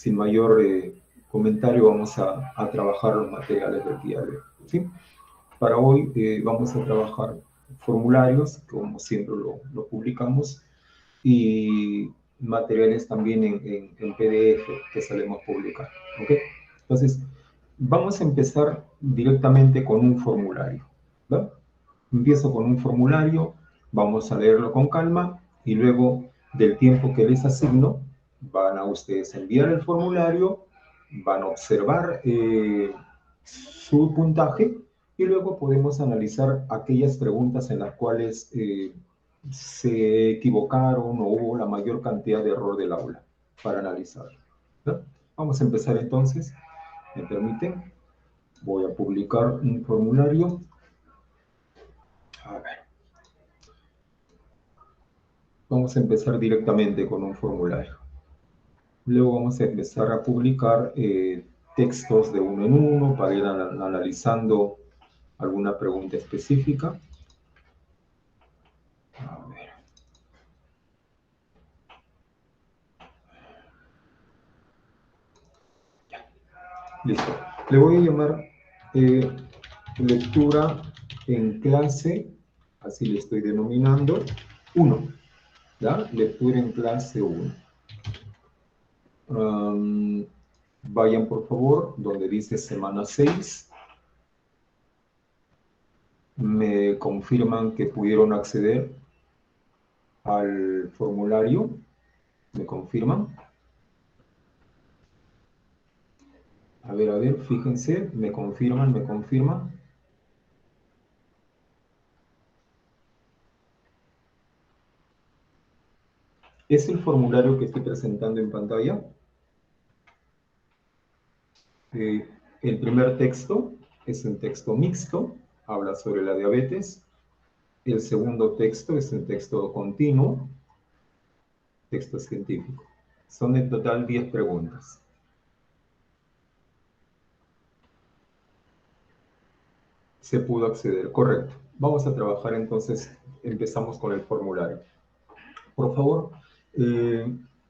sin mayor comentario vamos a trabajar los materiales del día de hoy, ¿sí? Para hoy vamos a trabajar formularios, como siempre lo publicamos, y materiales también en PDF que solemos publicar, ¿ok? Entonces, vamos a empezar directamente con un formulario, ¿va? Empiezo con un formulario, vamos a leerlo con calma y luego del tiempo que les asigno, van a ustedes enviar el formulario, van a observar su puntaje y luego podemos analizar aquellas preguntas en las cuales se equivocaron o hubo la mayor cantidad de error del aula para analizarlo, ¿no? Vamos a empezar entonces, ¿me permiten? Voy a publicar un formulario. A ver. Vamos a empezar directamente con un formulario. Luego vamos a empezar a publicar textos de uno en uno para ir analizando alguna pregunta específica. A ver. Ya. Listo. Le voy a llamar lectura en clase, así le estoy denominando, 1. ¿Ya? Lectura en clase 1. Vayan por favor donde dice semana 6. Me confirman que pudieron acceder al formulario. ¿Me confirman? A ver, fíjense, me confirman, me confirman. ¿Es el formulario que estoy presentando en pantalla? El primer texto es un texto mixto, habla sobre la diabetes. El segundo texto es un texto continuo, texto científico. Son en total 10 preguntas. Se pudo acceder, correcto. Vamos a trabajar entonces, empezamos con el formulario. Por favor,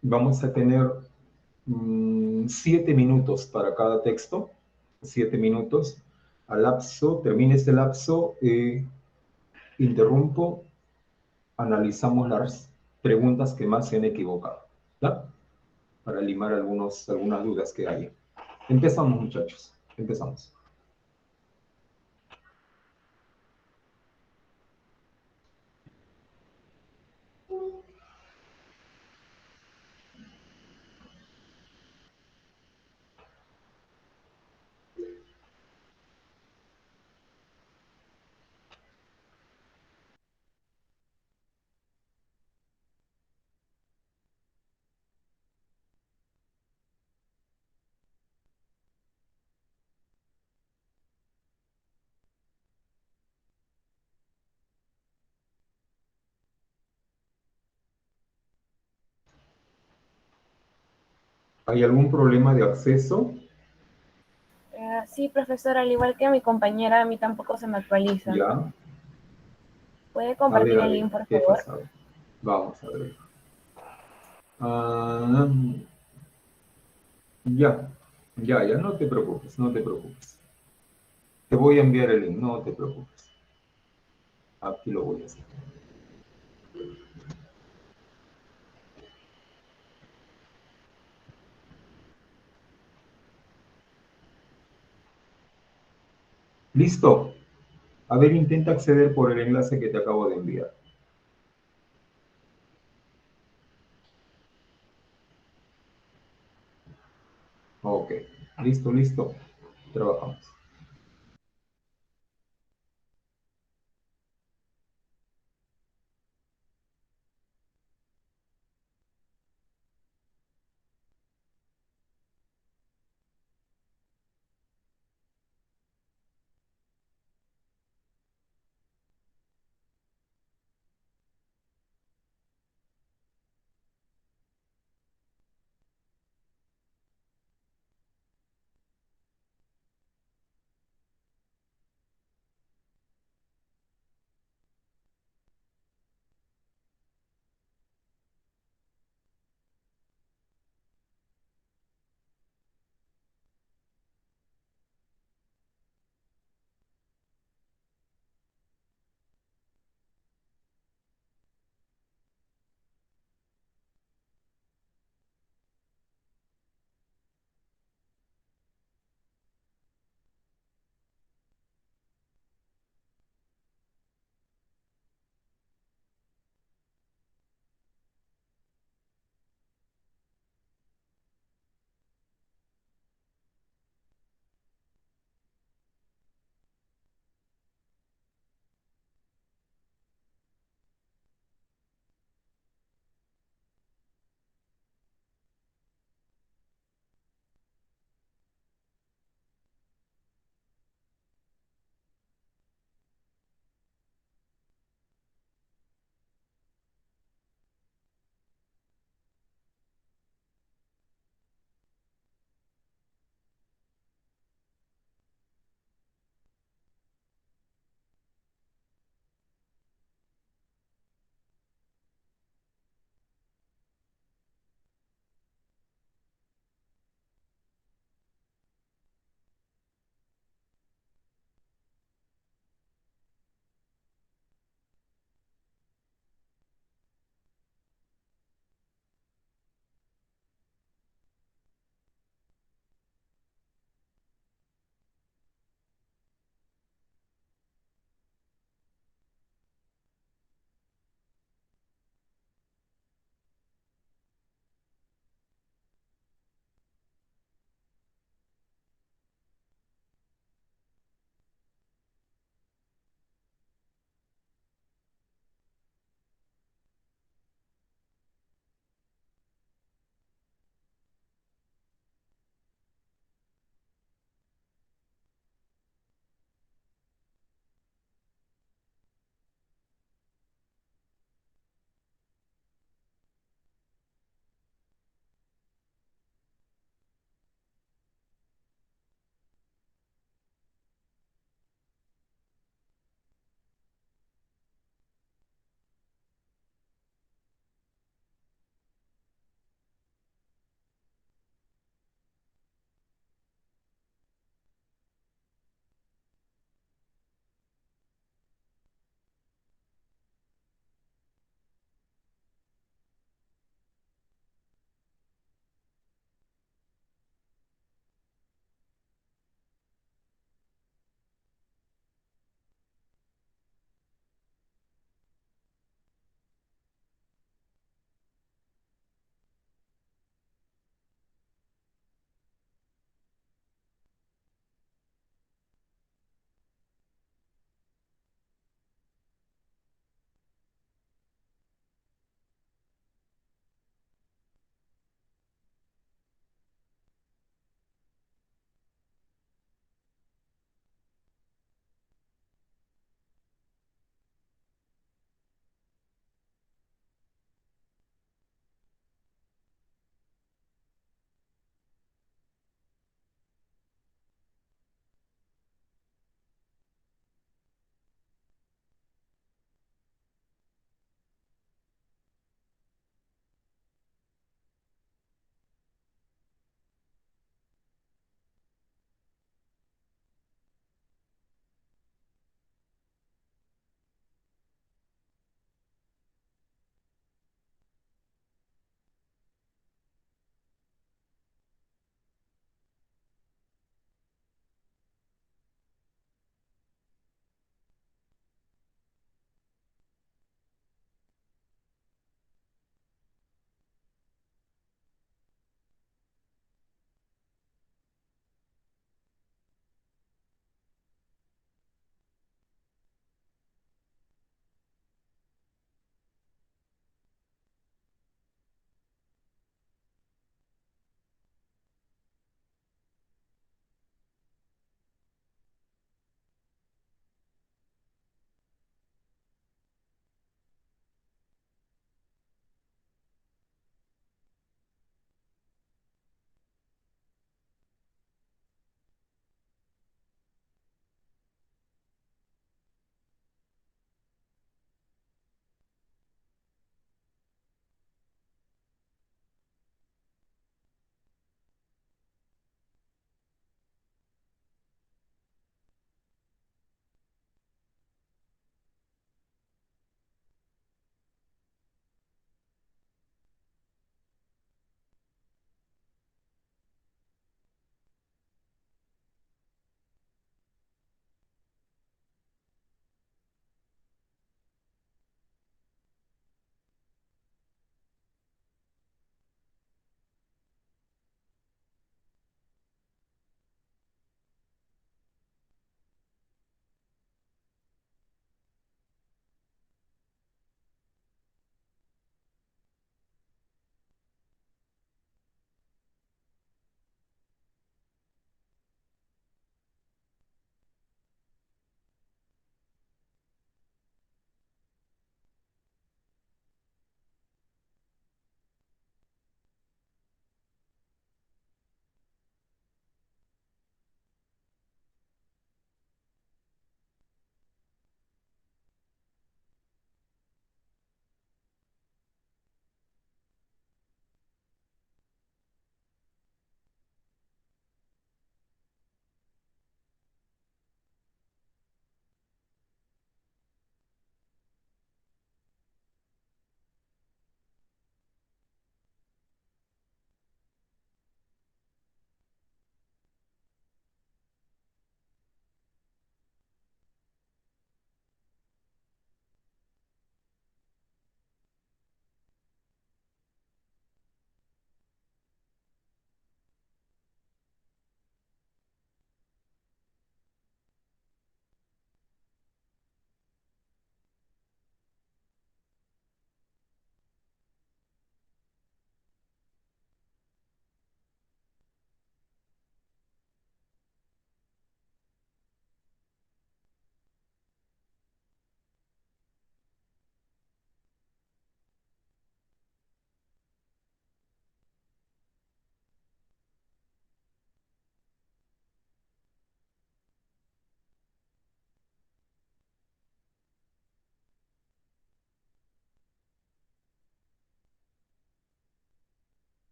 vamos a tener 7 minutos para cada texto, 7 minutos. Al lapso, termine este lapso, interrumpo, analizamos las preguntas que más se han equivocado, ¿ya? Para limar algunas dudas que haya. Empezamos, muchachos, empezamos. ¿Hay algún problema de acceso? Sí, profesor, al igual que a mi compañera, a mí tampoco se me actualiza. Ya. ¿Puede compartir A el ver, link, por ¿qué favor? pasa? Vamos a ver. Ah, ya, no te preocupes, no te preocupes. Te voy a enviar el link, no te preocupes. Aquí lo voy a hacer. ¿Listo? A ver, intenta acceder por el enlace que te acabo de enviar. Ok, listo. Trabajamos.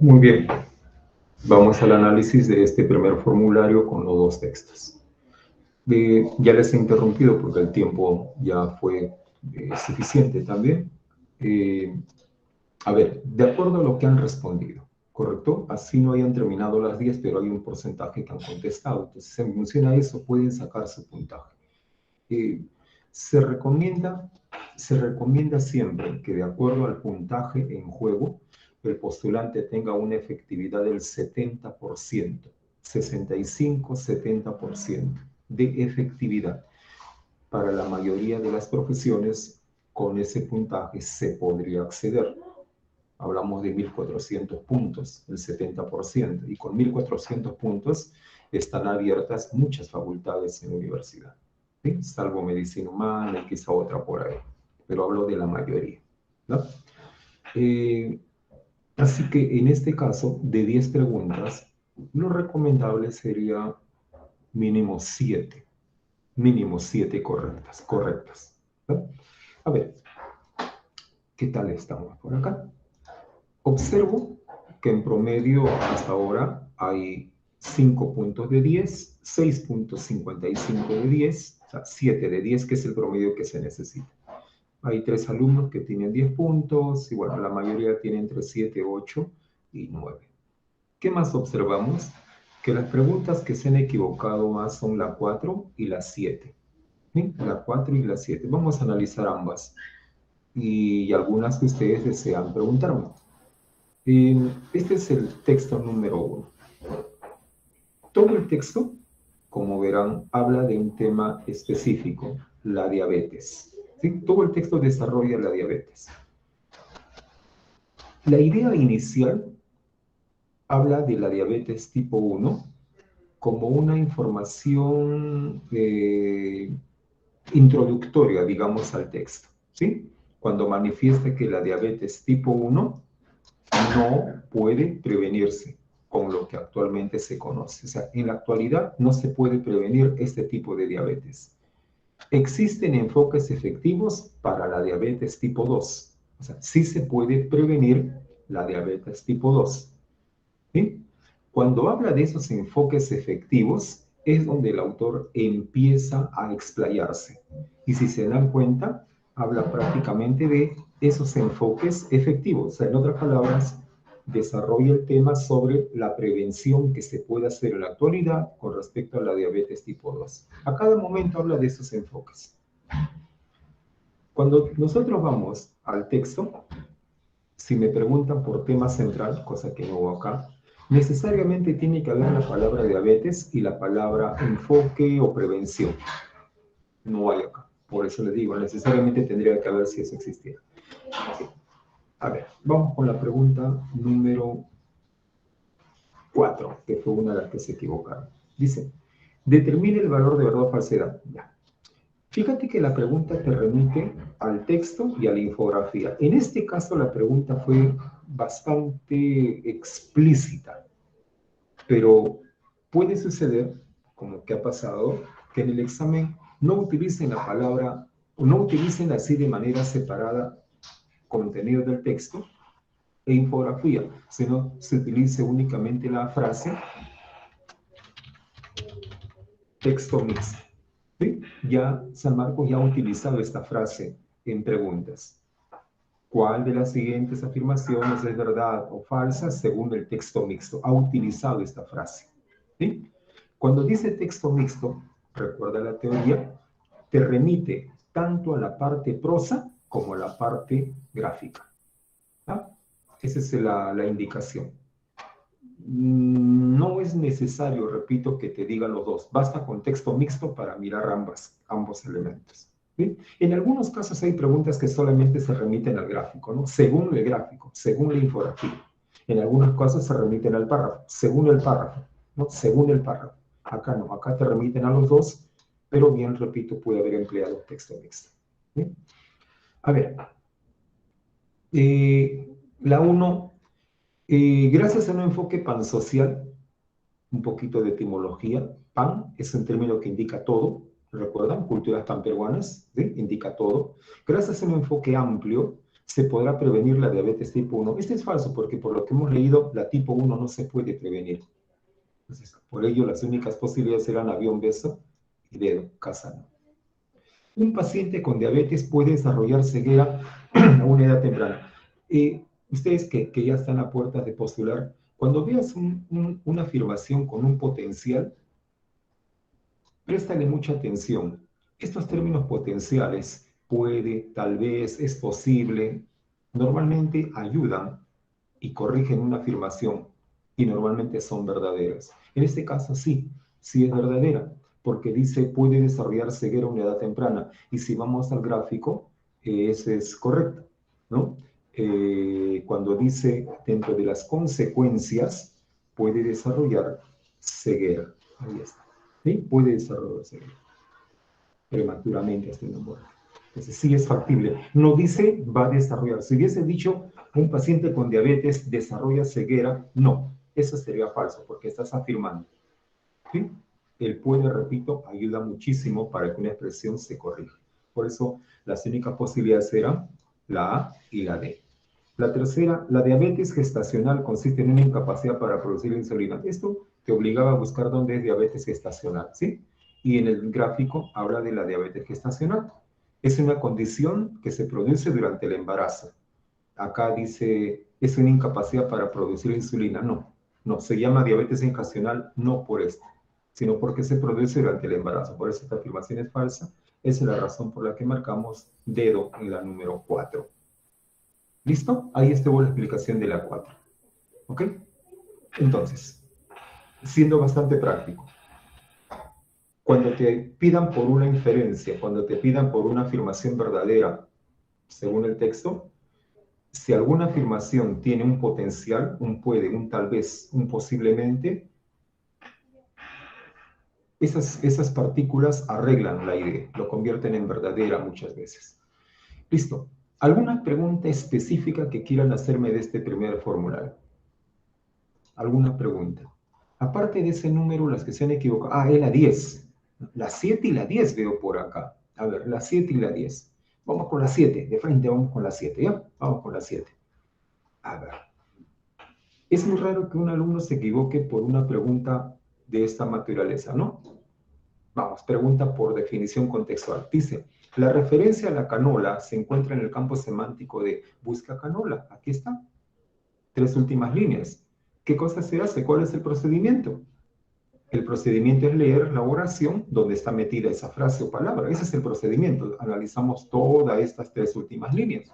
Muy bien. Vamos al análisis de este primer formulario con los dos textos. Ya les he interrumpido porque el tiempo ya fue suficiente también. A ver, de acuerdo a lo que han respondido, ¿correcto? Así no hayan terminado las 10, pero hay un porcentaje que han contestado. Entonces, en función a eso, pueden sacar su puntaje. Eh, se recomienda, se recomienda siempre que de acuerdo al puntaje en juego, el postulante tenga una efectividad del 70%, 65-70% de efectividad. Para la mayoría de las profesiones, con ese puntaje se podría acceder. Hablamos de 1.400 puntos, el 70%, y con 1.400 puntos están abiertas muchas facultades en la universidad, ¿sí? Salvo medicina humana y quizá otra por ahí, pero hablo de la mayoría, ¿no? Eh, Así que en este caso, de 10 preguntas, lo recomendable sería mínimo 7 correctas, ¿no? A ver, ¿qué tal estamos por acá? Observo que en promedio hasta ahora hay 5 puntos de 10, 6.55 de 10, o sea, 7 de 10, que es el promedio que se necesita. Hay 3 alumnos que tienen 10 puntos, y bueno, la mayoría tiene entre 7, 8 y 9. ¿Qué más observamos? Que las preguntas que se han equivocado más son la 4 y la 7. ¿Sí? La 4 y la 7. Vamos a analizar ambas y algunas que ustedes desean preguntarme. Este es el texto número 1. Todo el texto, como verán, habla de un tema específico, la diabetes. ¿Sí? Todo el texto desarrolla la diabetes. La idea inicial habla de la diabetes tipo 1 como una información introductoria, digamos, al texto. ¿Sí? Cuando manifiesta que la diabetes tipo 1 no puede prevenirse con lo que actualmente se conoce. O sea, en la actualidad no se puede prevenir este tipo de diabetes. Existen enfoques efectivos para la diabetes tipo 2. O sea, sí se puede prevenir la diabetes tipo 2. ¿Sí? Cuando habla de esos enfoques efectivos, es donde el autor empieza a explayarse. Y si se dan cuenta, habla prácticamente de esos enfoques efectivos. O sea, en otras palabras, desarrolla el tema sobre la prevención que se puede hacer en la actualidad con respecto a la diabetes tipo 2. A cada momento habla de esos enfoques. Cuando nosotros vamos al texto, si me preguntan por tema central, cosa que no hubo acá, necesariamente tiene que haber la palabra diabetes y la palabra enfoque o prevención. No hay acá. Por eso les digo, necesariamente tendría que haber si eso existiera. Sí. A ver, vamos con la pregunta número 4, que fue una de las que se equivocaron. Dice, determine el valor de verdad o falsedad. Ya. Fíjate que la pregunta te remite al texto y a la infografía. En este caso la pregunta fue bastante explícita, pero puede suceder, como que ha pasado, que en el examen no utilicen la palabra, o no utilicen así de manera separada contenido del texto e infografía, sino se utilice únicamente la frase texto mixto. ¿Sí? Ya San Marcos ya ha utilizado esta frase en preguntas. ¿Cuál de las siguientes afirmaciones es verdad o falsa según el texto mixto? Ha utilizado esta frase. ¿Sí? Cuando dice texto mixto, recuerda la teoría, te remite tanto a la parte prosa como a la parte gráfica. ¿Ah? Esa es la indicación. No es necesario, repito, que te diga los dos. Basta con texto mixto para mirar ambos elementos. ¿Sí? En algunos casos hay preguntas que solamente se remiten al gráfico, ¿no? Según el gráfico, según la infografía. En algunos casos se remiten al párrafo, según el párrafo, ¿no? Según el párrafo. Acá no, acá te remiten a los dos, pero bien, repito, puede haber empleado texto mixto. ¿Sí? A ver, la 1, gracias a un enfoque pansocial, un poquito de etimología. Pan es un término que indica todo, ¿recuerdan? Culturas panperuanas, ¿sí? Indica todo. Gracias a un enfoque amplio, ¿Se podrá prevenir la diabetes tipo 1? Este es falso porque por lo que hemos leído, la tipo 1 no se puede prevenir. Entonces, por ello, las únicas posibilidades eran avión, beso y dedo, casa no. Un paciente con diabetes puede desarrollar ceguera a una edad temprana. Ustedes que ya están a puertas de postular, cuando veas una afirmación con un potencial, préstale mucha atención. Estos términos potenciales, puede, tal vez, es posible, normalmente ayudan y corrigen una afirmación y normalmente son verdaderas. En este caso sí, sí es verdadera, porque dice puede desarrollar ceguera a una edad temprana. Y si vamos al gráfico, ese es correcto, ¿no? Cuando dice dentro de las consecuencias, puede desarrollar ceguera. Ahí está. ¿Sí? Puede desarrollar ceguera prematuramente hasta una muerte. Entonces, sí es factible. No dice va a desarrollar. Si hubiese dicho un paciente con diabetes desarrolla ceguera, no. Eso sería falso porque estás afirmando. ¿Sí? El puede, repito, ayuda muchísimo para que una expresión se corrija. Por eso, las únicas posibilidades eran la A y la D. La tercera, la diabetes gestacional consiste en una incapacidad para producir insulina. Esto te obligaba a buscar dónde es diabetes gestacional, ¿sí? Y en el gráfico habla de la diabetes gestacional. Es una condición que se produce durante el embarazo. Acá dice, es una incapacidad para producir insulina. No, no, se llama diabetes gestacional no por esto, sino porque se produce durante el embarazo. Por eso esta afirmación es falsa. Esa es la razón por la que marcamos dedo en la número 4. ¿Listo? Ahí estuvo la explicación de la 4. ¿Ok? Entonces, siendo bastante práctico, cuando te pidan por una inferencia, cuando te pidan por una afirmación verdadera, según el texto, si alguna afirmación tiene un potencial, un puede, un tal vez, un posiblemente, esas partículas arreglan la idea, lo convierten en verdadera muchas veces. Listo. ¿Alguna pregunta específica que quieran hacerme de este primer formulario? ¿Alguna pregunta? Aparte de ese número, las que se han equivocado. Ah, es la 10. La 7 y la 10 veo por acá. A ver, la 7 y la 10. Vamos con la 7. De frente vamos con la 7, ¿ya? Vamos con la 7. A ver. Es muy raro que un alumno se equivoque por una pregunta de esta naturaleza, ¿no? Vamos, pregunta por definición contextual. Dice, la referencia a la canola se encuentra en el campo semántico de busca canola. Aquí está. 3 últimas líneas. ¿Qué cosa se hace? ¿Cuál es el procedimiento? El procedimiento es leer la oración donde está metida esa frase o palabra. Ese es el procedimiento. Analizamos todas estas 3 últimas líneas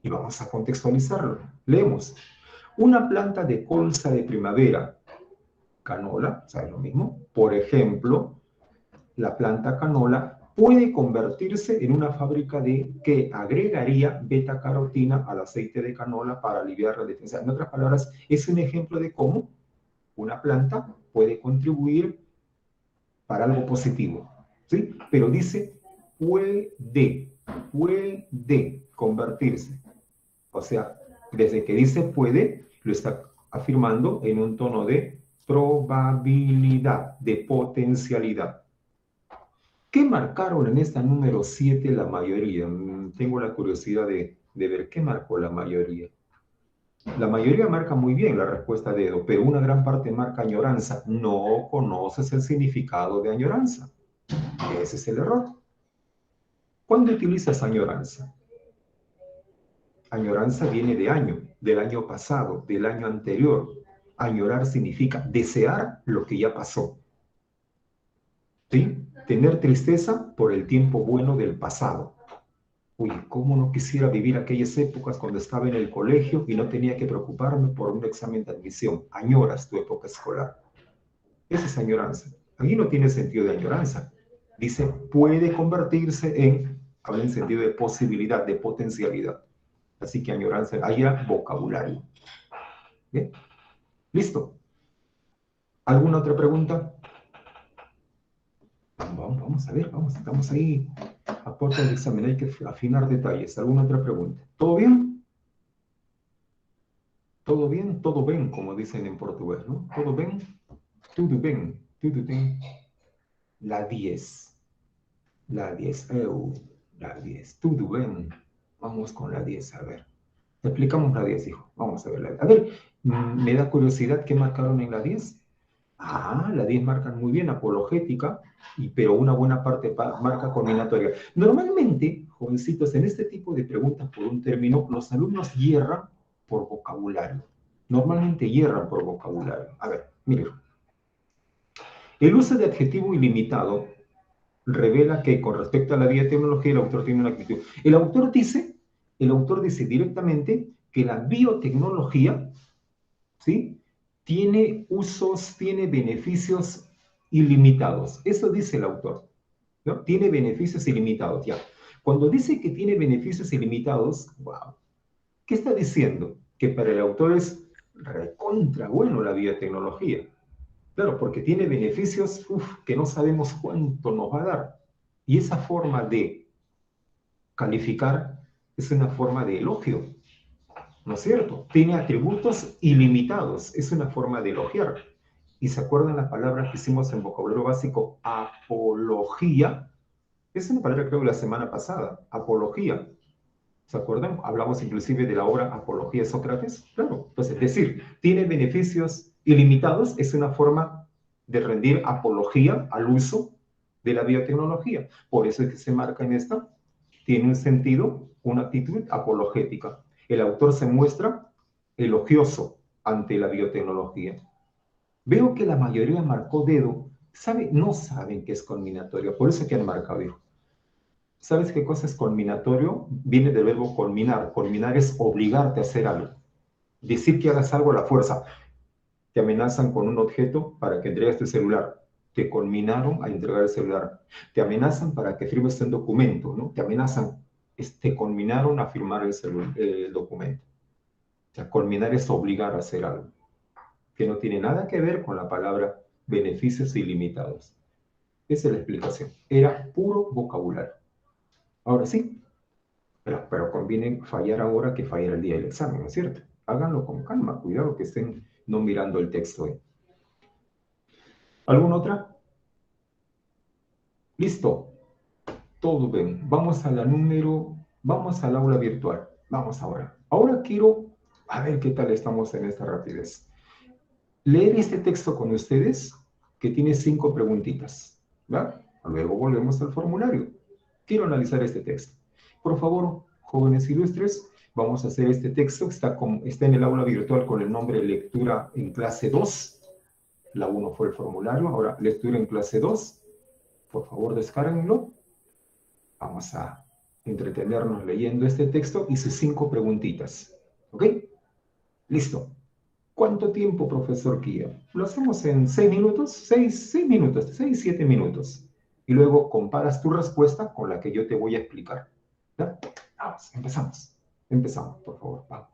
y vamos a contextualizarlo. Leemos. Una planta de colza de primavera, canola, ¿sabes lo mismo? Por ejemplo, la planta canola puede convertirse en una fábrica que agregaría beta-carotina al aceite de canola para aliviar la defensa. En otras palabras, es un ejemplo de cómo una planta puede contribuir para algo positivo, ¿sí? Pero dice puede convertirse. O sea, desde que dice puede, lo está afirmando en un tono de probabilidad, de potencialidad. ¿Qué marcaron en esta número 7 la mayoría? Tengo la curiosidad de ver qué marcó la mayoría. La mayoría marca muy bien la respuesta de Edo, pero una gran parte marca añoranza. No conoces el significado de añoranza. Ese es el error. ¿Cuándo utilizas añoranza? Añoranza viene de año, del año pasado, del año anterior. Añorar significa desear lo que ya pasó. ¿Sí? Tener tristeza por el tiempo bueno del pasado. Uy, ¿cómo no quisiera vivir aquellas épocas cuando estaba en el colegio y no tenía que preocuparme por un examen de admisión? Añoras tu época escolar. Esa es añoranza. Aquí no tiene sentido de añoranza. Dice, puede convertirse en, habla en sentido de posibilidad, de potencialidad. Así que añoranza, ahí era vocabulario. ¿Bien? Listo. ¿Alguna otra pregunta? Vamos a ver, estamos ahí a puerta del examen, hay que afinar detalles. ¿Alguna otra pregunta? ¿Todo bien? ¿Todo bien? Todo bien, como dicen en portugués, ¿no? ¿Todo bien? Tudo bien, tudo bien. La 10. La 10, la 10. Tudo bien. Vamos con la 10, a ver. Explicamos la 10, hijo. Vamos a ver la 10. A ver, me da curiosidad qué marcaron en la 10. Ah, la 10 marcan muy bien apologética, pero una buena parte marca combinatoria. Normalmente, jovencitos, en este tipo de preguntas por un término, los alumnos hierran por vocabulario. Normalmente hierran por vocabulario. A ver, miren. El uso de adjetivo ilimitado revela que con respecto a la biotecnología el autor tiene una actitud. El autor dice directamente que la biotecnología, ¿sí? Tiene usos, tiene beneficios ilimitados. Eso dice el autor, ¿no? Tiene beneficios ilimitados, ya. Cuando dice que tiene beneficios ilimitados, wow, ¿qué está diciendo? Que para el autor es recontra bueno la biotecnología. Claro, porque tiene beneficios que no sabemos cuánto nos va a dar. Y esa forma de calificar es una forma de elogio, ¿no es cierto? Tiene atributos ilimitados, es una forma de elogiar. ¿Y se acuerdan la palabra que hicimos en vocabulario básico? Apología. Es una palabra creo de la semana pasada, apología. ¿Se acuerdan? Hablamos inclusive de la obra Apología de Sócrates. Claro, entonces, es decir, tiene beneficios ilimitados, es una forma de rendir apología al uso de la biotecnología. Por eso es que se marca en esta, tiene un sentido, una actitud apologética. El autor se muestra elogioso ante la biotecnología. Veo que la mayoría marcó dedo, no saben qué es combinatorio, por eso que han marcado, hijo. ¿Sabes qué cosa es culminatorio? Viene del verbo culminar. Culminar es obligarte a hacer algo. Decir que hagas algo a la fuerza. Te amenazan con un objeto para que entregues tu celular. Te culminaron a entregar el celular. Te amenazan para que firmes un documento, ¿no? Te amenazan, te culminaron a firmar el documento. O sea, culminar es obligar a hacer algo, que no tiene nada que ver con la palabra beneficios ilimitados. Esa es la explicación. Era puro vocabulario. Ahora sí, pero conviene fallar ahora que fallar el día del examen, ¿no es cierto? Háganlo con calma, cuidado que estén no mirando el texto. ¿Alguna otra? Listo, todo bien. Vamos al aula virtual. Vamos ahora. Ahora quiero, a ver qué tal estamos en esta rapidez. Leer este texto con ustedes, que tiene 5 preguntitas, ¿va? Luego volvemos al formulario. Quiero analizar este texto. Por favor, jóvenes ilustres, vamos a hacer este texto. Está en el aula virtual con el nombre Lectura en clase 2. La 1 fue el formulario, ahora Lectura en clase 2. Por favor, descárguenlo. Vamos a entretenernos leyendo este texto y sus 5 preguntitas. ¿Ok? Listo. ¿Cuánto tiempo, profesor Kia? Lo hacemos en 6 minutos, 6 minutos, 6, 7 minutos. Y luego comparas tu respuesta con la que yo te voy a explicar. ¿Ya? Vamos, empezamos. Empezamos, por favor. Vamos.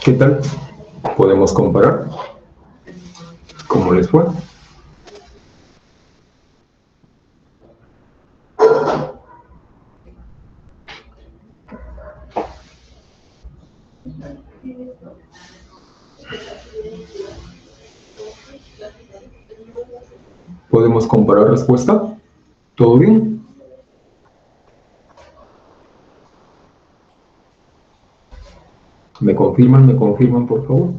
¿Qué tal? ¿Podemos comparar? ¿Cómo les fue? ¿Podemos comparar respuesta? ¿Todo bien? ¿Me confirman, por favor?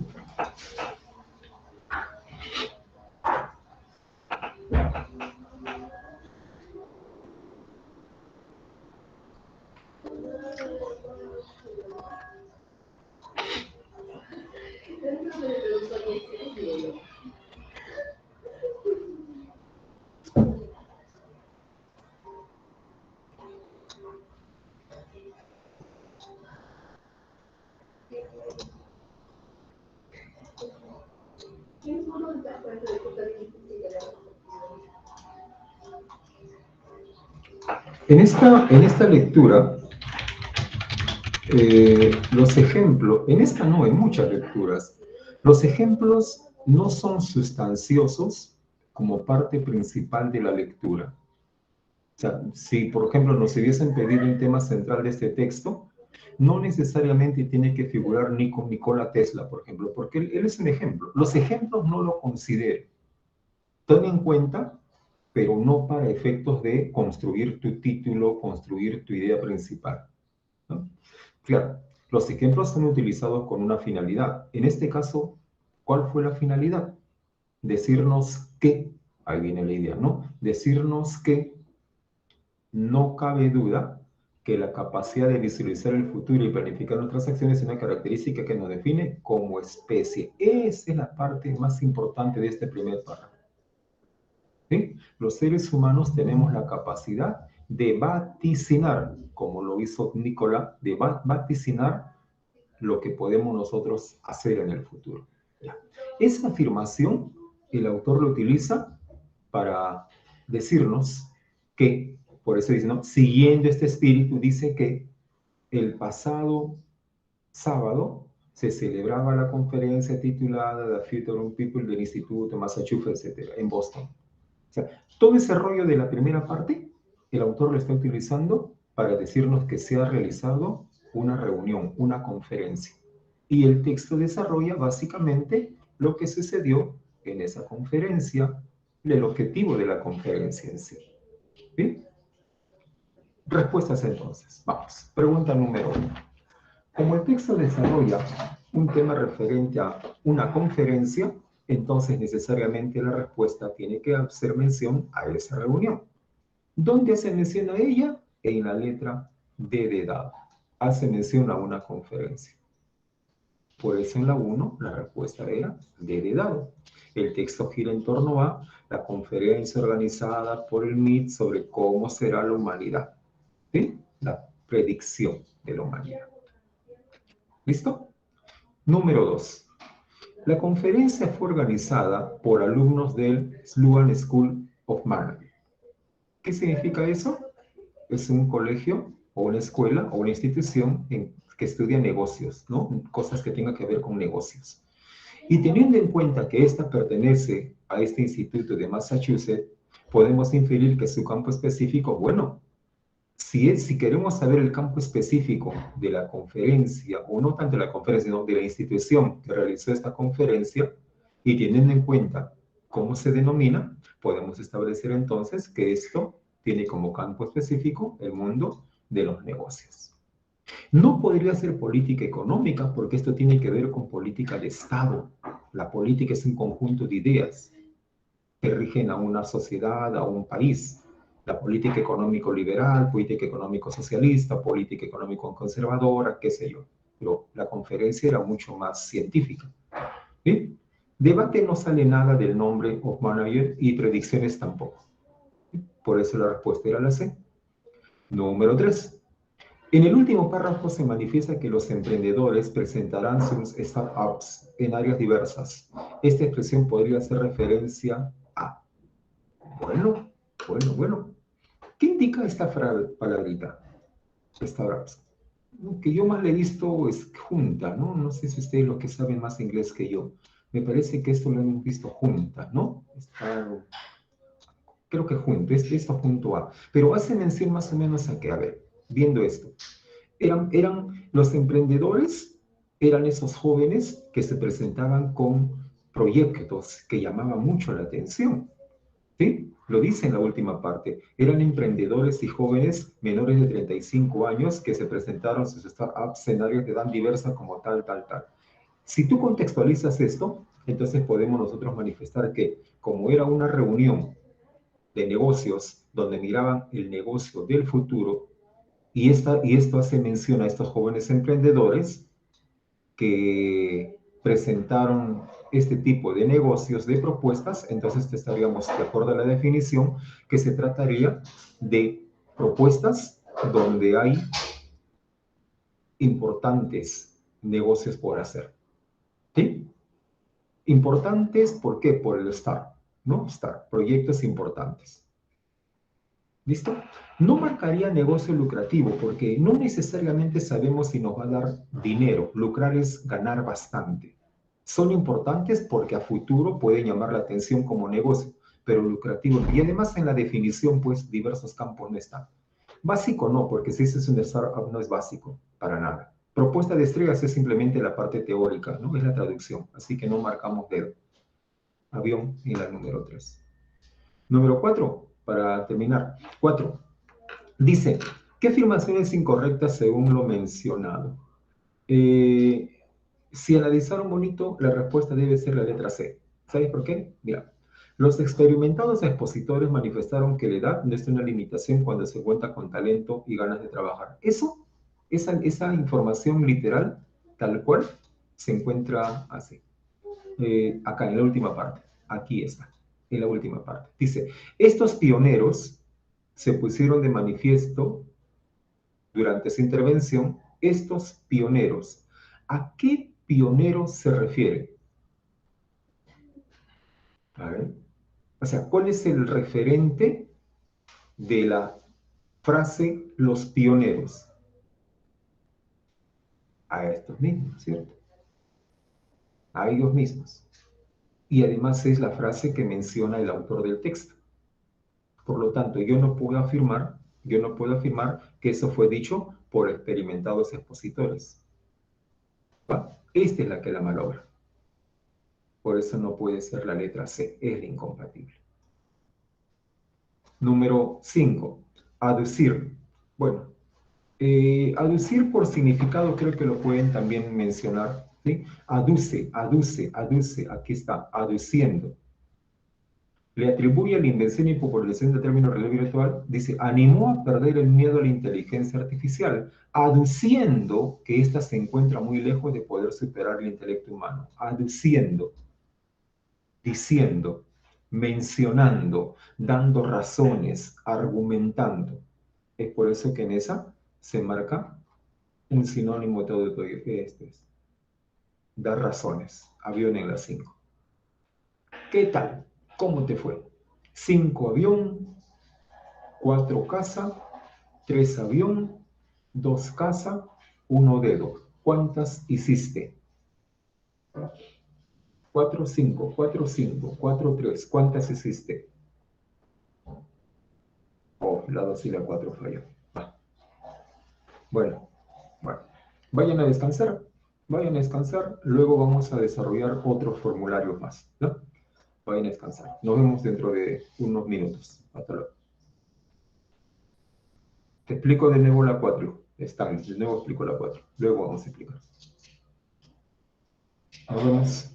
En esta lectura, los ejemplos, en muchas lecturas, los ejemplos no son sustanciosos como parte principal de la lectura. O sea, si por ejemplo nos hubiesen pedido un tema central de este texto, no necesariamente tiene que figurar Nikola Tesla, por ejemplo, porque él es un ejemplo. Los ejemplos no lo considero. Ten en cuenta, pero no para efectos de construir tu título, construir tu idea principal, ¿no? Claro, los ejemplos son utilizados con una finalidad. En este caso, ¿cuál fue la finalidad? Decirnos que, ahí viene la idea, ¿no? Decirnos que no cabe duda que la capacidad de visualizar el futuro y planificar nuestras acciones es una característica que nos define como especie. Esa es la parte más importante de este primer párrafo. ¿Sí? Los seres humanos tenemos la capacidad de vaticinar, como lo hizo Nikola, de vaticinar lo que podemos nosotros hacer en el futuro. Ya. Esa afirmación el autor lo utiliza para decirnos que, por eso dice, ¿no? Siguiendo este espíritu, dice que el pasado sábado se celebraba la conferencia titulada The Future of People del Instituto Massachusetts, etc., en Boston. O sea, todo ese rollo de la primera parte, el autor lo está utilizando para decirnos que se ha realizado una reunión, una conferencia. Y el texto desarrolla básicamente lo que sucedió en esa conferencia, el objetivo de la conferencia en sí. ¿Bien? Respuestas entonces. Vamos. Pregunta número 1. Como el texto desarrolla un tema referente a una conferencia, entonces necesariamente la respuesta tiene que hacer mención a esa reunión. ¿Dónde hace mención a ella? En la letra D de dado. Hace mención a una conferencia. Por eso en la 1 la respuesta era D de dado. El texto gira en torno a la conferencia organizada por el MIT sobre cómo será la humanidad. ¿Sí? La predicción de la humanidad. ¿Listo? Número 2. La conferencia fue organizada por alumnos del Sloan School of Management. ¿Qué significa eso? Es un colegio o una escuela o una institución que estudia negocios, ¿no? Cosas que tengan que ver con negocios. Y teniendo en cuenta que esta pertenece a este instituto de Massachusetts, podemos inferir que su campo específico, bueno, si queremos saber el campo específico de la conferencia, o no tanto de la conferencia, sino de la institución que realizó esta conferencia, y teniendo en cuenta cómo se denomina, podemos establecer entonces que esto tiene como campo específico el mundo de los negocios. No podría ser política económica porque esto tiene que ver con política de Estado. La política es un conjunto de ideas que rigen a una sociedad, a un país. La política económico-liberal, política económico-socialista, política económico-conservadora, qué sé yo. Pero la conferencia era mucho más científica. ¿Sí? Debate no sale nada del nombre of manager y predicciones tampoco. Por eso la respuesta era la C. Número 3. En el último párrafo se manifiesta que los emprendedores presentarán sus startups en áreas diversas. Esta expresión podría hacer referencia a... Bueno. ¿Qué indica esta palabrita? Startups. que yo más le he visto es junta, ¿no? No sé si ustedes los que saben más inglés que yo. Me parece que esto lo hemos visto junta, ¿no? Creo que junto, esto junto a. Pero hace mención más o menos a que, a ver, viendo esto, eran los emprendedores, eran esos jóvenes que se presentaban con proyectos que llamaban mucho la atención. ¿Sí? Lo dice en la última parte. Eran emprendedores y jóvenes menores de 35 años que se presentaron sus startups, escenarios de edad diversa como tal, tal, tal. Si tú contextualizas esto, entonces podemos nosotros manifestar que como era una reunión de negocios donde miraban el negocio del futuro, y esto hace mención a estos jóvenes emprendedores que presentaron este tipo de negocios, de propuestas, entonces estaríamos de acuerdo a la definición que se trataría de propuestas donde hay importantes negocios por hacer. ¿Sí? Importantes, ¿por qué? Por el STAR, ¿no? STAR, proyectos importantes. ¿Listo? No marcaría negocio lucrativo porque no necesariamente sabemos si nos va a dar dinero. Lucrar es ganar bastante. Son importantes porque a futuro pueden llamar la atención como negocio, pero lucrativo no. Y además en la definición, pues, diversos campos no están. Básico no, porque si es un startup no es básico, para nada. Propuesta de estrellas es simplemente la parte teórica, ¿no? Es la traducción, así que no marcamos dedo. Avión en la número 3. Número 4, para terminar. 4. Dice, ¿qué afirmación es incorrecta según lo mencionado? Eh, si analizaron bonito, la respuesta debe ser la letra C. ¿Sabes por qué? Mira, los experimentados expositores manifestaron que la edad no es una limitación cuando se cuenta con talento y ganas de trabajar. Esa información literal, tal cual, se encuentra así. Acá en la última parte. Aquí está, en la última parte. Dice, estos pioneros se pusieron de manifiesto durante esa intervención, estos pioneros. ¿A qué pioneros se refiere? A ver. O sea, ¿cuál es el referente de la frase los pioneros? A estos mismos, ¿cierto? A ellos mismos. Y además es la frase que menciona el autor del texto. Por lo tanto, yo no puedo afirmar que eso fue dicho por experimentados expositores. ¿Va? Esta es la que la malogra. Por eso no puede ser la letra C, es la incompatible. Número 5. Aducir. Bueno, aducir por significado creo que lo pueden también mencionar. ¿Sí? Aduce, aduce, aduce. Aquí está, aduciendo. Le atribuye la invención y popularización del término realidad virtual, dice, animó a perder el miedo a la inteligencia artificial, aduciendo que ésta se encuentra muy lejos de poder superar el intelecto humano. Aduciendo, diciendo, mencionando, dando razones, argumentando. Es por eso que en esa se marca un sinónimo de todo esto. Dar razones. Avión en la 5. ¿Qué tal? ¿Cómo te fue? 5 avión, 4 casa, 3 avión, 2 casa, 1 dedo. ¿Cuántas hiciste? 4 5 4 5 4 3. ¿Cuántas hiciste? Oh, la 2 y la 4 falló. Va. Bueno, bueno. Vayan a descansar. Vayan a descansar. Luego vamos a desarrollar otros formularios más, ¿no? Vayan a descansar. Nos vemos dentro de unos minutos. Hasta luego. Te explico de nuevo la 4. Está, de nuevo explico la 4. Luego vamos a explicar. Nos vemos.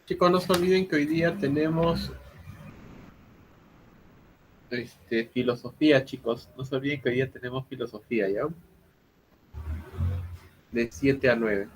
Chicos, no se olviden que hoy día tenemos filosofía, chicos. No se olviden que hoy día tenemos filosofía, ¿ya? De 7 a 9.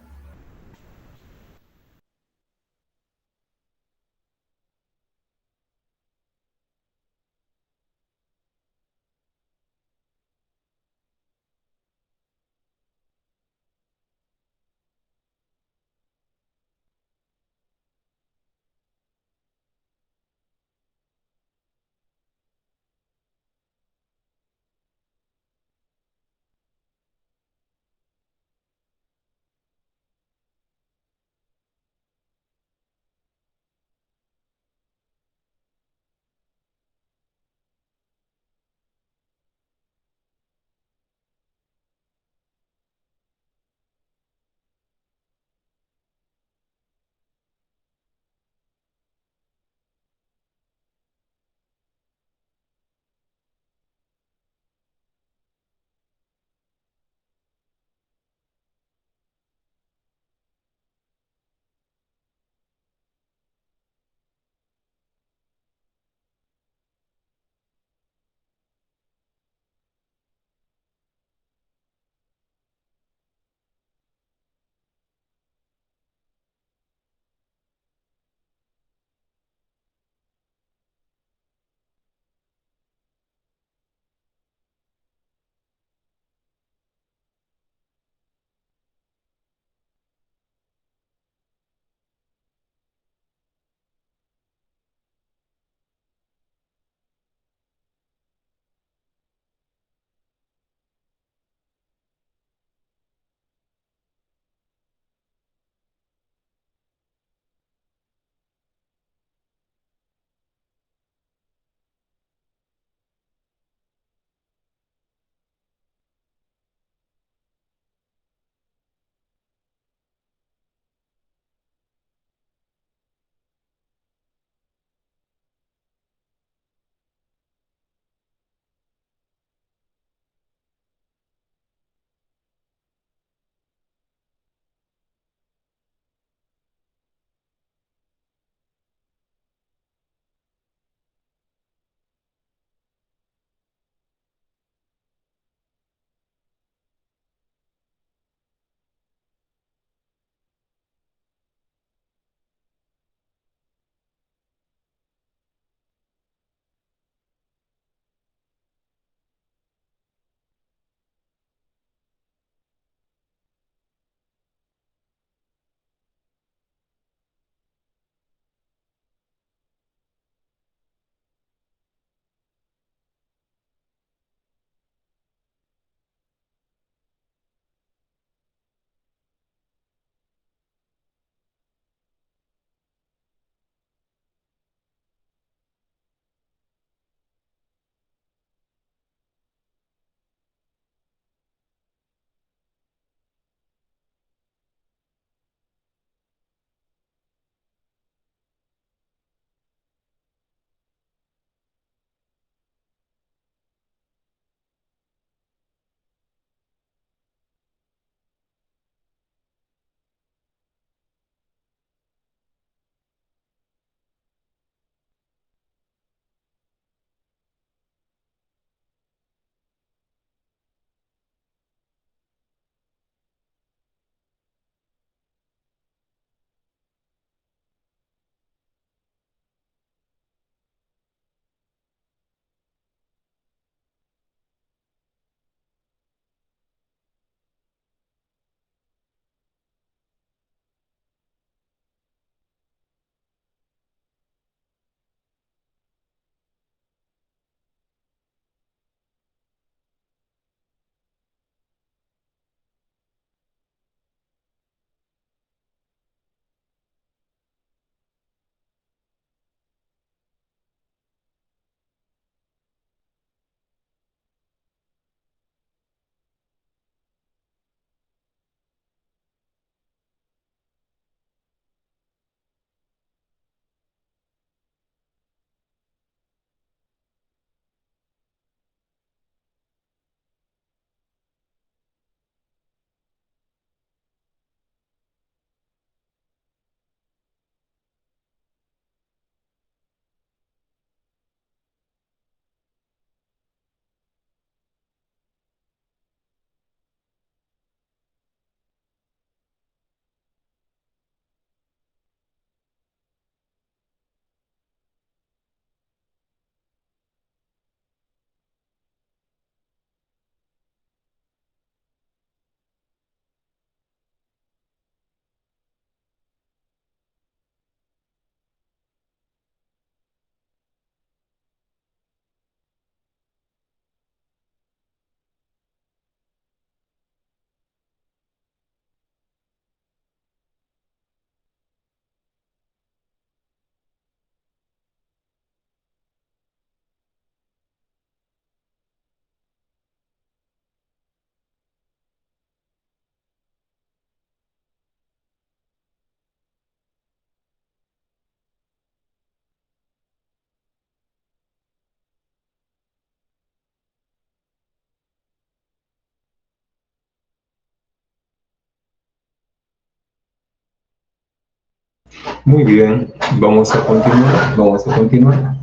Muy bien, vamos a continuar, vamos a continuar.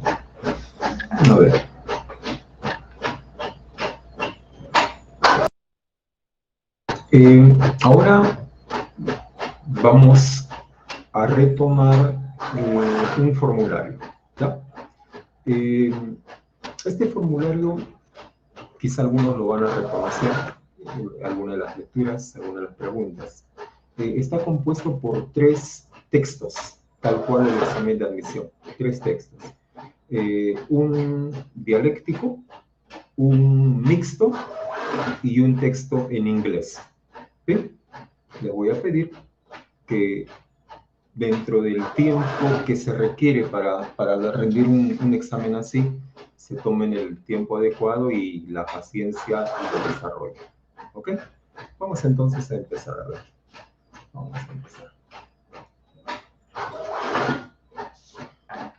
A ver. Ahora vamos a retomar un formulario, ¿ya? Eh, este formulario, quizá algunos lo van a reconocer, algunas de las lecturas, algunas de las preguntas. Está compuesto por 3 textos, tal cual el examen de admisión, 3 textos. Un dialéctico, un mixto y un texto en inglés. ¿Sí? Les voy a pedir que dentro del tiempo que se requiere para rendir un examen así, se tomen el tiempo adecuado y la paciencia y el desarrollo. ¿Ok? Vamos entonces a empezar a ver. Vamos a empezar.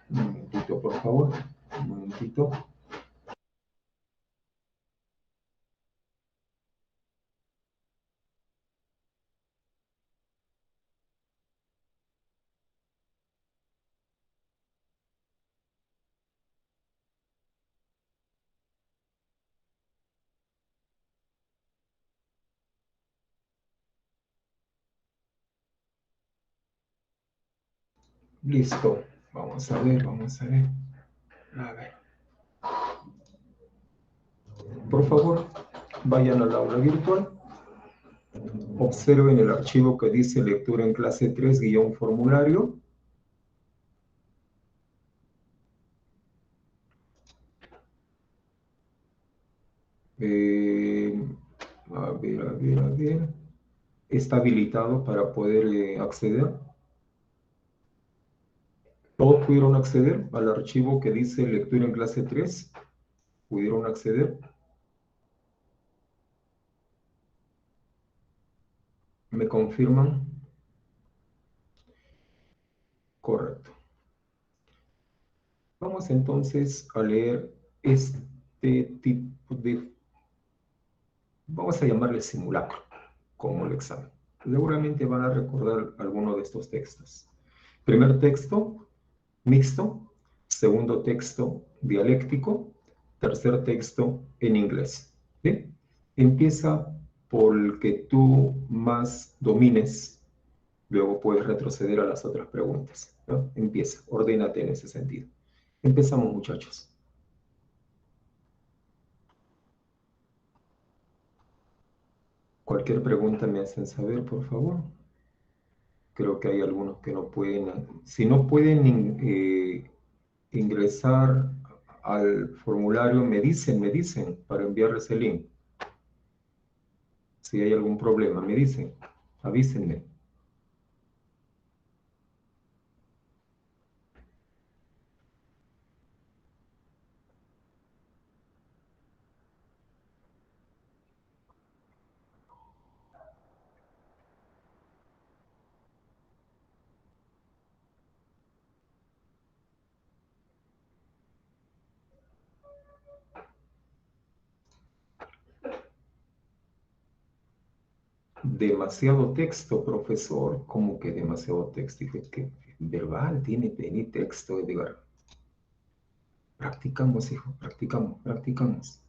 Un momentito, por favor. Un momentito. Listo. Vamos a ver, vamos a ver. A ver. Por favor, vayan al aula virtual. Observen el archivo que dice lectura en clase 3 guión formulario. Eh, a ver, a ver, a ver. Está habilitado para poder acceder. ¿Todos pudieron acceder al archivo que dice lectura en clase 3? ¿Pudieron acceder? ¿Me confirman? Correcto. Vamos entonces a leer este tipo de, vamos a llamarle simulacro, como el examen. Seguramente van a recordar alguno de estos textos. Primer texto, mixto. Segundo texto, dialéctico. Tercer texto, en inglés. ¿Bien? Empieza por el que tú más domines, luego puedes retroceder a las otras preguntas, ¿no? Empieza, ordénate en ese sentido. Empezamos, muchachos. Cualquier pregunta me hacen saber, por favor. Creo que hay algunos que no pueden. Si no pueden ingresar al formulario, me dicen para enviarles el link. Si hay algún problema, me dicen, avísenme. Demasiado texto, profesor. ¿Cómo que demasiado texto? Dije que verbal tiene texto, Edgar. Practicamos, hijo, practicamos, practicamos.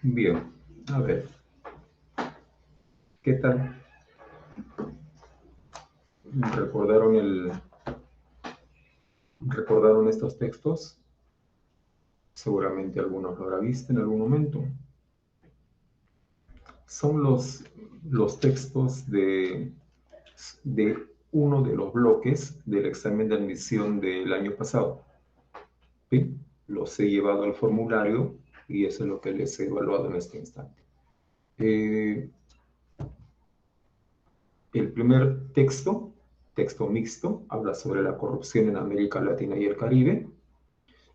Bien, a ver, ¿qué tal? ¿Recordaron recordaron estos textos? Seguramente algunos lo habrá visto en algún momento. Son los textos de uno de los bloques del examen de admisión del año pasado. ¿Sí? Los he llevado al formulario y eso es lo que les he evaluado en este instante. El primer texto, texto mixto, habla sobre la corrupción en América Latina y el Caribe.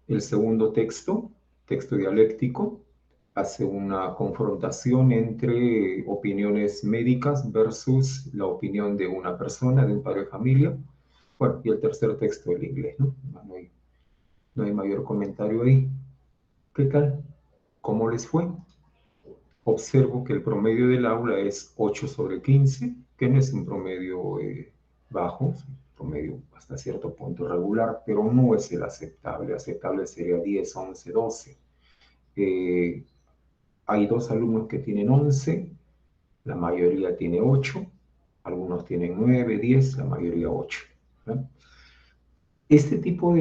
El segundo texto, texto dialéctico, hace una confrontación entre opiniones médicas versus la opinión de una persona, de un padre de familia. Bueno, y el tercer texto, el inglés, ¿no? No hay mayor comentario ahí. ¿Qué tal? ¿Cómo les fue? Observo que el promedio del aula es 8 sobre 15, que no es un promedio bajo, es un promedio hasta cierto punto regular, pero no es el aceptable. Aceptable sería 10, 11, 12. Hay dos alumnos que tienen 11, la mayoría tiene 8, algunos tienen 9, 10, la mayoría 8. ¿No? Este tipo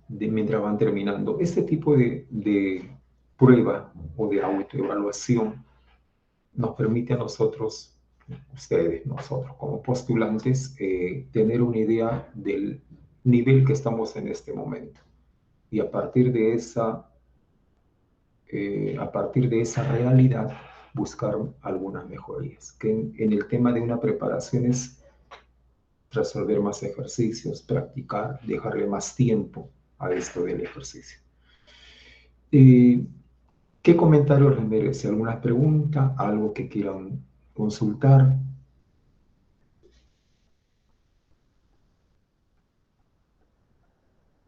mientras van terminando, este tipo de prueba o de autoevaluación nos permite a nosotros, ustedes, nosotros como postulantes, tener una idea del nivel que estamos en este momento. Y a partir de esa realidad, buscar algunas mejorías. Que en el tema de una preparación es resolver más ejercicios, practicar, dejarle más tiempo a esto del ejercicio. ¿Qué comentarios les merece? ¿Alguna pregunta? ¿Algo que quieran consultar?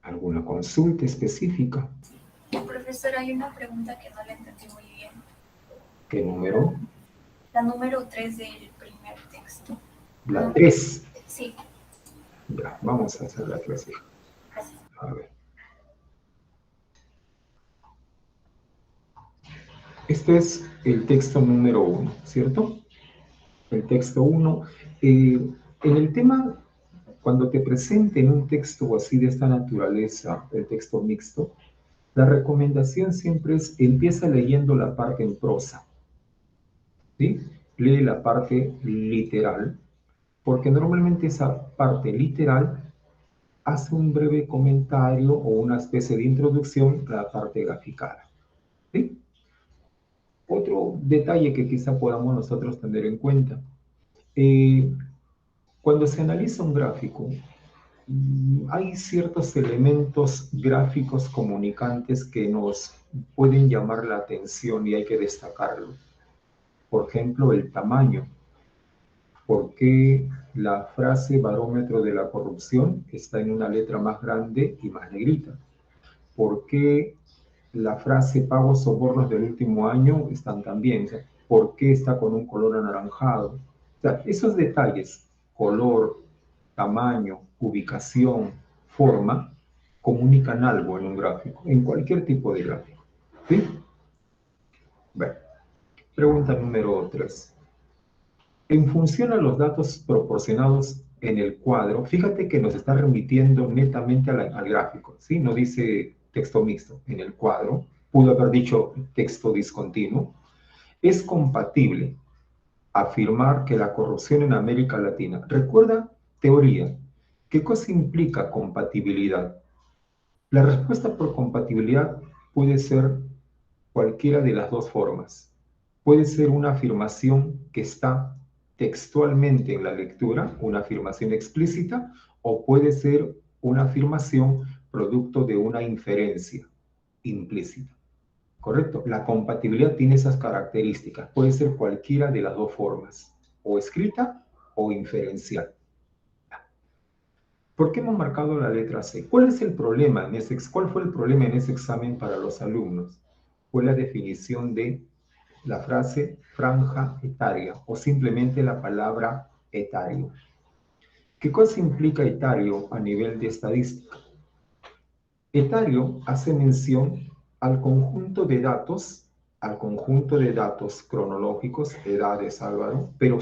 ¿Alguna consulta específica? Profesor, hay una pregunta que no le entendí muy bien. ¿Qué número? La número 3 del primer texto. La 3. Sí. Ya, vamos a hacer la 3. Gracias. A ver. Este es el texto número 1, ¿cierto? El texto 1. En el tema, cuando te presenten un texto así de esta naturaleza, el texto mixto, la recomendación siempre es empieza leyendo la parte en prosa, ¿sí? Lee la parte literal, porque normalmente esa parte literal hace un breve comentario o una especie de introducción a la parte graficada, ¿sí? Otro detalle que quizá podamos nosotros tener en cuenta, cuando se analiza un gráfico, hay ciertos elementos gráficos comunicantes que nos pueden llamar la atención y hay que destacarlo. Por ejemplo, el tamaño. ¿Por qué la frase barómetro de la corrupción está en una letra más grande y más negrita? ¿Por qué la frase pagos sobornos del último año están también? O sea, ¿por qué está con un color anaranjado? O sea, esos detalles, color, tamaño, ubicación, forma, comunican algo en un gráfico, en cualquier tipo de gráfico. ¿Sí? Bueno, pregunta número 3. En función a los datos proporcionados en el cuadro, fíjate que nos está remitiendo netamente al gráfico, ¿sí? No dice texto mixto en el cuadro, pudo haber dicho texto discontinuo. Es compatible afirmar que la corrupción en América Latina. Recuerda, teoría, ¿qué cosa implica compatibilidad? La respuesta por compatibilidad puede ser cualquiera de las dos formas. Puede ser una afirmación que está textualmente en la lectura, una afirmación explícita, o puede ser una afirmación producto de una inferencia implícita. ¿Correcto? La compatibilidad tiene esas características. Puede ser cualquiera de las dos formas, o escrita o inferencial. ¿Por qué hemos marcado la letra C? ¿Cuál es el problema cuál fue el problema en ese examen para los alumnos? Fue la definición de la frase franja etaria o simplemente la palabra etario. ¿Qué cosa implica etario a nivel de estadística? Etario hace mención al conjunto de datos al conjunto de datos cronológicos, edades, Álvaro, pero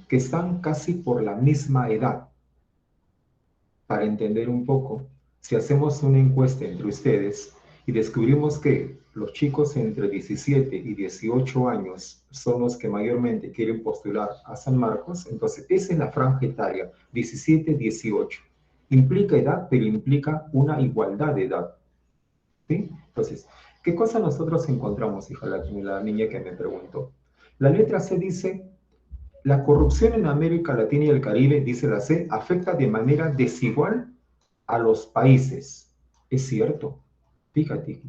que están casi por la misma edad. Para entender un poco, si hacemos una encuesta entre ustedes y descubrimos que los chicos entre 17 y 18 años son los que mayormente quieren postular a San Marcos, entonces esa es la franja etaria, 17-18. Implica edad, pero implica una igualdad de edad. ¿Sí? Entonces, ¿qué cosa nosotros encontramos, hija, la niña que me preguntó? La letra C dice, la corrupción en América Latina y el Caribe, dice la C, afecta de manera desigual a los países. Es cierto, fíjate,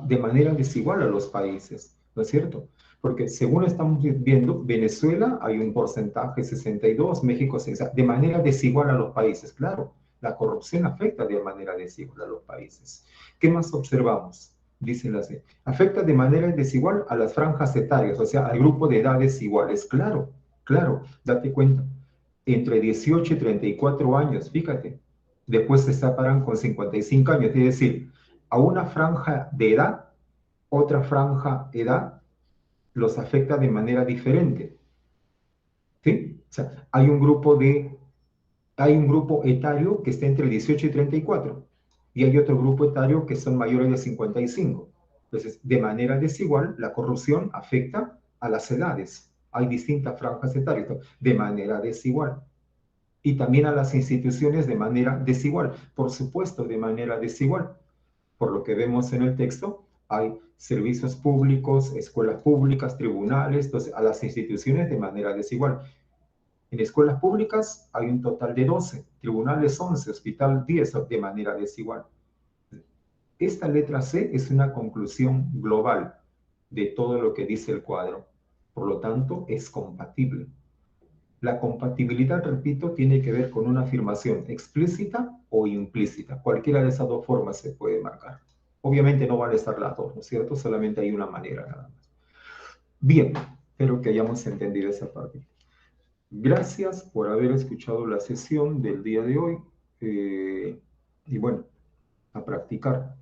de manera desigual a los países, ¿no es cierto? Porque según estamos viendo, Venezuela hay un porcentaje 62, México 60, de manera desigual a los países, claro. La corrupción afecta de manera desigual a los países. ¿Qué más observamos? Dice la C. Afecta de manera desigual a las franjas etarias, o sea, al grupo de edades iguales. Claro, claro, date cuenta. Entre 18 y 34 años, fíjate. Después se separan con 55 años. Es decir, a una franja de edad, otra franja de edad los afecta de manera diferente. ¿Sí? O sea, hay un grupo etario que está entre 18 y 34 y hay otro grupo etario que son mayores de 55. Entonces, de manera desigual, la corrupción afecta a las edades. Hay distintas franjas etarias, de manera desigual. Y también a las instituciones de manera desigual. Por supuesto, de manera desigual. Por lo que vemos en el texto, hay servicios públicos, escuelas públicas, tribunales, entonces a las instituciones de manera desigual. En escuelas públicas hay un total de 12, tribunales 11, hospital 10, de manera desigual. Esta letra C es una conclusión global de todo lo que dice el cuadro. Por lo tanto, es compatible. La compatibilidad, repito, tiene que ver con una afirmación explícita o implícita. Cualquiera de esas dos formas se puede marcar. Obviamente no van a estar las dos, ¿no es cierto? Solamente hay una manera nada más. Bien, espero que hayamos entendido esa parte. Gracias por haber escuchado la sesión del día de hoy. Y bueno, a practicar.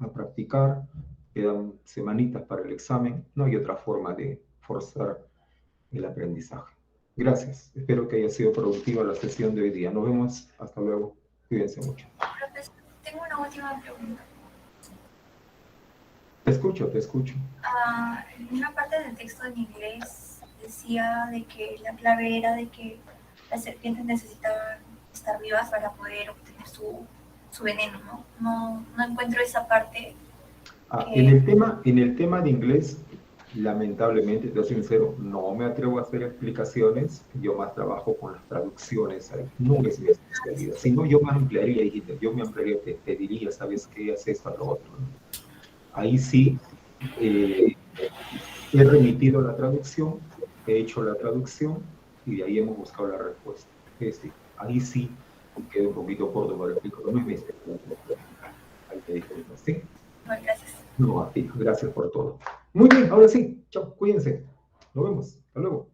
Quedan semanitas para el examen. No hay otra forma de forzar el aprendizaje. Gracias. Espero que haya sido productiva la sesión de hoy día. Nos vemos. Hasta luego. Cuídense mucho. Profesor, tengo una última pregunta. Te escucho. En una parte del texto en inglés decía de que la clave era de que las serpientes necesitaban estar vivas para poder obtener su veneno, ¿no? No encuentro esa parte. En el tema de inglés, lamentablemente, te soy sincero, no me atrevo a hacer explicaciones. Yo más trabajo con las traducciones. No es mi especialidad. Si no, yo me ampliaría, te diría, ¿sabes qué? Haz esto, a lo otro, ¿no? Ahí sí, he remitido la traducción, he hecho la traducción y de ahí hemos buscado la respuesta. Es decir, ahí sí quedé un poquito corto para explicarlo. No es mi especialidad. Ahí te dije, ¿sí? Bueno, gracias. No, a ti, gracias por todo. Muy bien, ahora sí, chao, cuídense. Nos vemos, hasta luego.